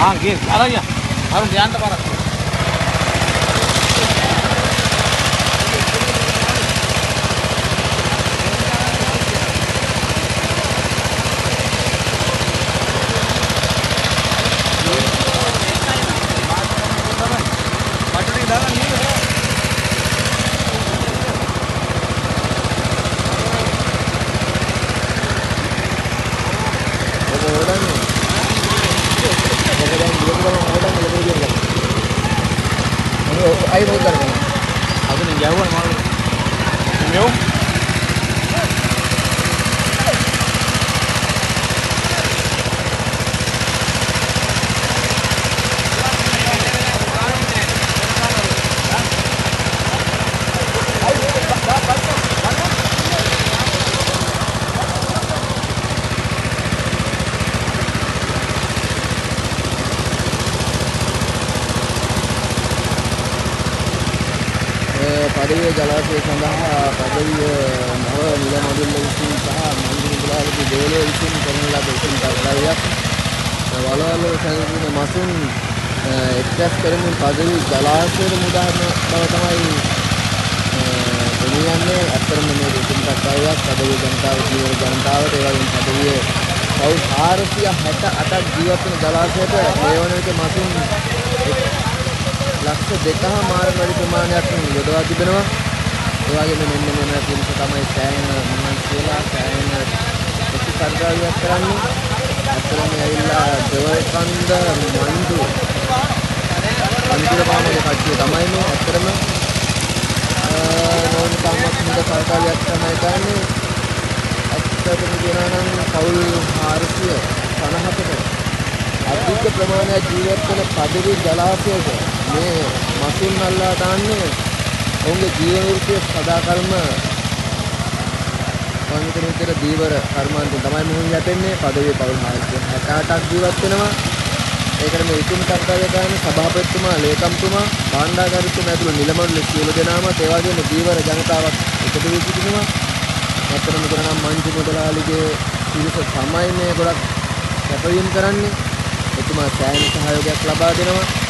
हाँ गे अरे या अरुण ध्यान तो पारा आई बहुत कर देना अब नहीं गया हुआ मालूम क्यों පඩවිය ජලාශය සඳහා පඩවිය නව නිල මඩුල්ල විසින් සහ මන්දිර මුදලාලිගේ දේවලුව විසින් කරන ලද උතුම් කර්තව්‍යයක් වලවල් සංස්කෘතික මසුන් එක්රැස් කරමින් පඩවි ජලාශයට මුදාහන බව තමයි දෙනියන්නේ. අත්‍තරම මේ උතුම් කර්තව්‍යයක් පඩවිය ජනතාව ජීවන ජනතාවට ඒ වගේම පඩවිය පවුල් 468ක් ජීවත් වෙන ජලාශයට මේ වන විට මසුන් ලක්ෂ 2 මාර්ග වැඩි ප්‍රමාණයක් යොදවා තිබෙනවා. ඒ වගේම මෙන්න මෙන්න පිළිස තමයි සෑහෙන මහන්සියලා සෑහෙන ප්‍රතිකර්තව්‍යයක් කරන්නේ. අත්‍තරම ඇවිල්ලා දෙවකන්ද මන්දු අන්තිම පාමේ කට්ටිය තමයි මේ අත්‍තරම නෝන් කාමත් මුද කර්තව්‍යයක් තමයි කරන්නේ. අත්‍තරම කියනවා නම් පවුල් 450කට අධික ප්‍රමාණයක් ජීවත් වෙන පඩවි ජලාශයක මේ මසුන් අල්ලා දාන්නේ ඔවුන්ගේ ජීවන වෘත්තිය සදාකල්ම වන්දිතර විතර දීවර කර්මාන්තයෙන් තමයි මොහොන් යැපෙන්නේ. පඩවියේ පවුල් 68ක් ජීවත් වෙනවා. ඒකට මේ උතුම් කර්තව්‍ය කරන සභාපතිතුමා, ලේකම්තුමා, භාණ්ඩාගාරිතුමා ඇතුළු නිලමඩුල්ල සියලු දෙනාම ඒ වගේම දීවර ජනතාවක් එකතු වී සිටිනවා. ඇත්තටම කියනවා නම් මන්ජු මුදලාලිගේ පිරිස තමයි මේ ගොඩක් කැපවීම කරන්නේ. එතුමා සෑහෙන සහයෝගයක් ලබා දෙනවා.